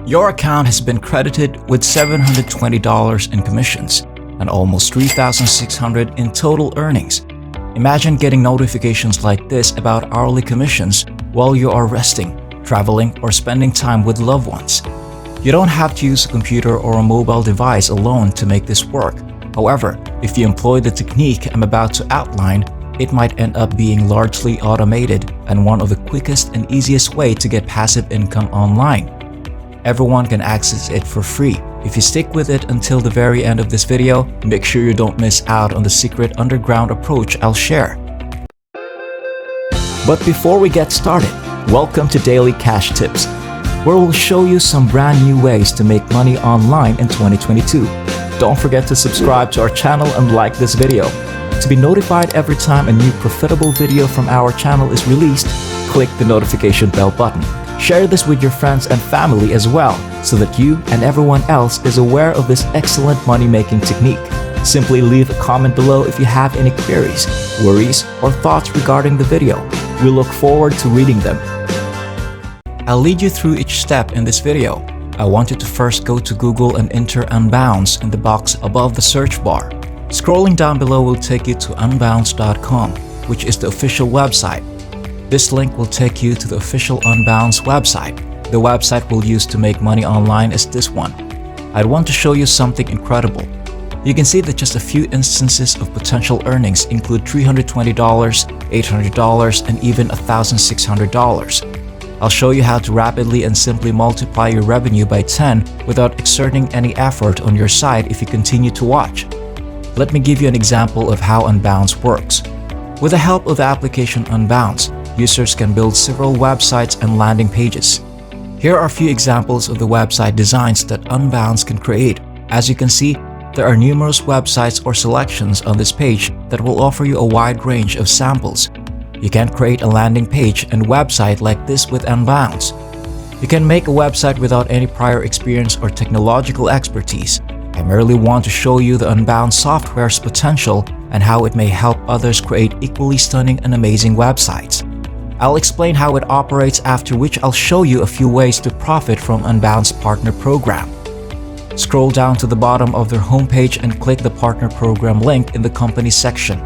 Your account has been credited with $720 in commissions and almost $3,600 in total earnings. Imagine getting notifications like this about hourly commissions while you are resting, traveling, or spending time with loved ones. You don't have to use a computer or a mobile device alone to make this work. However, if you employ the technique I'm about to outline, it might end up being largely automated and one of the quickest and easiest way to get passive income online. Everyone can access it for free. If you stick with it until the very end of this video, make sure you don't miss out on the secret underground approach I'll share. But before we get started, welcome to Daily Cash Tips, where we'll show you some brand new ways to make money online in 2022. Don't forget to subscribe to our channel and like this video. To be notified every time a new profitable video from our channel is released, click the notification bell button. Share this with your friends and family as well, so that you and everyone else is aware of this excellent money-making technique. Simply leave a comment below if you have any queries, worries, or thoughts regarding the video. We look forward to reading them. I'll lead you through each step in this video. I want you to first go to Google and enter Unbounce in the box above the search bar. Scrolling down below will take you to Unbouncecom, which is the official website. This link will take you to the official Unbounce website. The website we'll use to make money online is this one. I'd want to show you something incredible. You can see that just a few instances of potential earnings include $320, $800, and even $1,600. I'll show you how to rapidly and simply multiply your revenue by 10 without exerting any effort on your side if you continue to watch. Let me give you an example of how Unbounce works. With the help of the application Unbounce, users can build several websites and landing pages. Here are a few examples of the website designs that Unbounce can create. As you can see, there are numerous websites or selections on this page that will offer you a wide range of samples. You can create a landing page and website like this with Unbounce. You can make a website without any prior experience or technological expertise. I merely want to show you the Unbounce software's potential and how it may help others create equally stunning and amazing websites. I'll explain how it operates, after which I'll show you a few ways to profit from Unbounce Partner Program. Scroll down to the bottom of their homepage and click the Partner Program link in the Company section.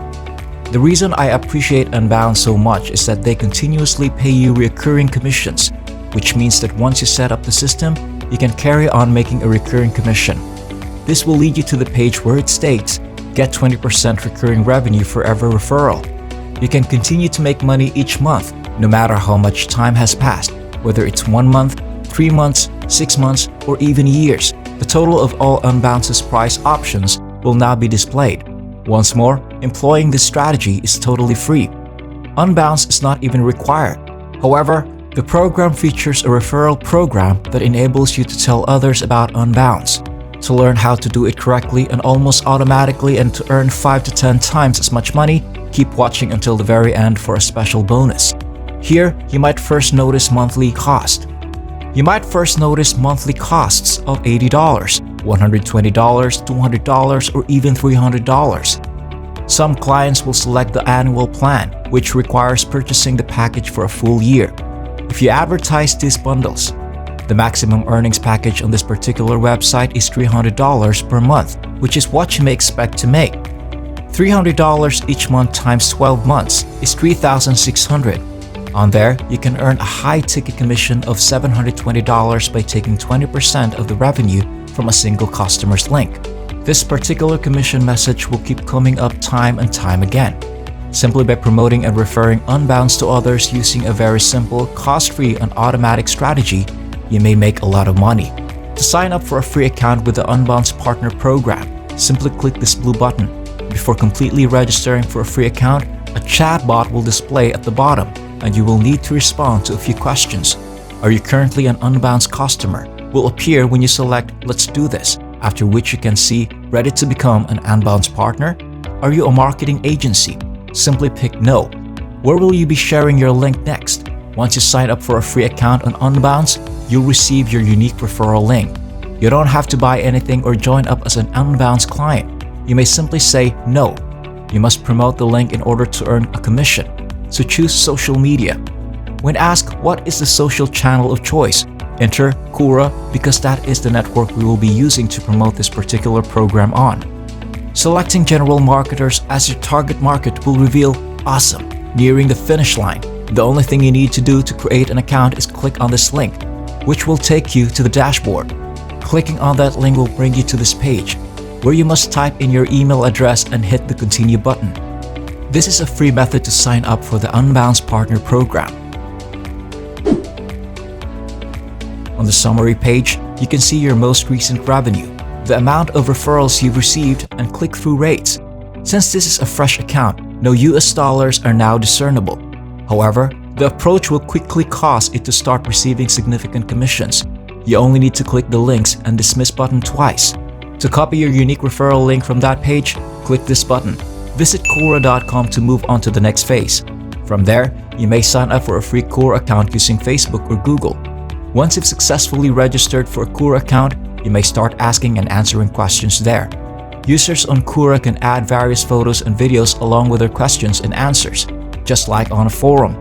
The reason I appreciate Unbounce so much is that they continuously pay you recurring commissions, which means that once you set up the system, you can carry on making a recurring commission. This will lead you to the page where it states, get 20% recurring revenue for every referral. You can continue to make money each month, no matter how much time has passed, whether it's 1 month, 3 months, 6 months, or even years. The total of all Unbounce's price options will now be displayed. Once more, employing this strategy is totally free. Unbounce is not even required. However, the program features a referral program that enables you to tell others about Unbounce. To learn how to do it correctly and almost automatically and to earn 5 to 10 times as much money, keep watching until the very end for a special bonus. Here, you might first notice monthly cost. You might first notice monthly costs of $80, $120, $200, or even $300. Some clients will select the annual plan, which requires purchasing the package for a full year. If you advertise these bundles, the maximum earnings package on this particular website is $300 per month, which is what you may expect to make. $300 each month times 12 months is $3,600. On there, you can earn a high-ticket commission of $720 by taking 20% of the revenue from a single customer's link. This particular commission message will keep coming up time and time again. Simply by promoting and referring Unbounce to others using a very simple, cost-free, and automatic strategy, you may make a lot of money. To sign up for a free account with the Unbounce Partner Program, simply click this blue button. Before completely registering for a free account, a chat bot will display at the bottom, and you will need to respond to a few questions. Are you currently an Unbounce customer? Will appear when you select Let's Do This, after which you can see Ready to become an Unbounce partner? Are you a marketing agency? Simply pick No. Where will you be sharing your link next? Once you sign up for a free account on Unbounce, you'll receive your unique referral link. You don't have to buy anything or join up as an Unbounce client. You may simply say no. You must promote the link in order to earn a commission. So choose social media. When asked what is the social channel of choice, Enter Quora because that is the network we will be using to promote this particular program on. Selecting general marketers as your target market will reveal awesome, nearing the finish line. The only thing you need to do to create an account is click on this link, which will take you to the dashboard. Clicking on that link will bring you to this page, where you must type in your email address and hit the continue button. This is a free method to sign up for the Unbounce Partner Program. On the summary page, you can see your most recent revenue, the amount of referrals you've received, and click-through rates. Since this is a fresh account, no US dollars are now discernible. However, the approach will quickly cause it to start receiving significant commissions. You only need to click the links and dismiss button twice. To copy your unique referral link from that page, click this button. Visit Quora.com to move on to the next phase. From there, you may sign up for a free Quora account using Facebook or Google. Once you've successfully registered for a Quora account, you may start asking and answering questions there. Users on Quora can add various photos and videos along with their questions and answers, just like on a forum.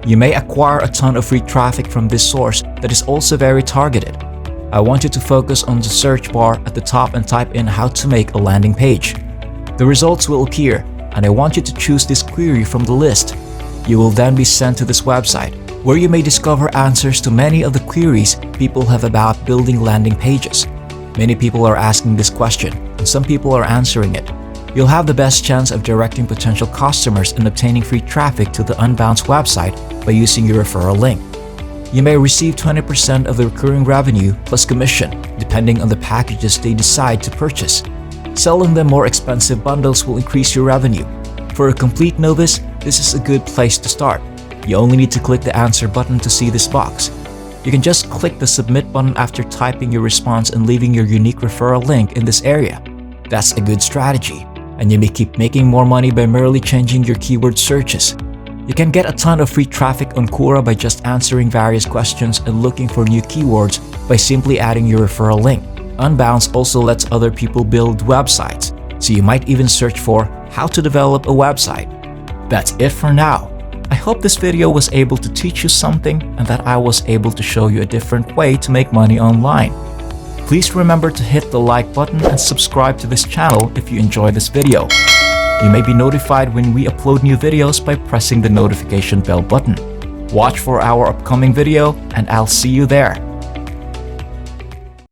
You may acquire a ton of free traffic from this source that is also very targeted. I want you to focus on the search bar at the top and type in how to make a landing page. The results will appear, and I want you to choose this query from the list. You will then be sent to this website, where you may discover answers to many of the queries people have about building landing pages. Many people are asking this question, and some people are answering it. You'll have the best chance of directing potential customers and obtaining free traffic to the Unbounce website by using your referral link. You may receive 20% of the recurring revenue plus commission, depending on the packages they decide to purchase. Selling them more expensive bundles will increase your revenue. For a complete novice, this is a good place to start. You only need to click the answer button to see this box. You can just click the submit button after typing your response and leaving your unique referral link in this area. That's a good strategy, and you may keep making more money by merely changing your keyword searches. You can get a ton of free traffic on Quora by just answering various questions and looking for new keywords by simply adding your referral link. Unbounce also lets other people build websites, so you might even search for how to develop a website. That's it for now. I hope this video was able to teach you something and that I was able to show you a different way to make money online. Please remember to hit the like button and subscribe to this channel if you enjoyed this video. You may be notified when we upload new videos by pressing the notification bell button. Watch for our upcoming video and I'll see you there.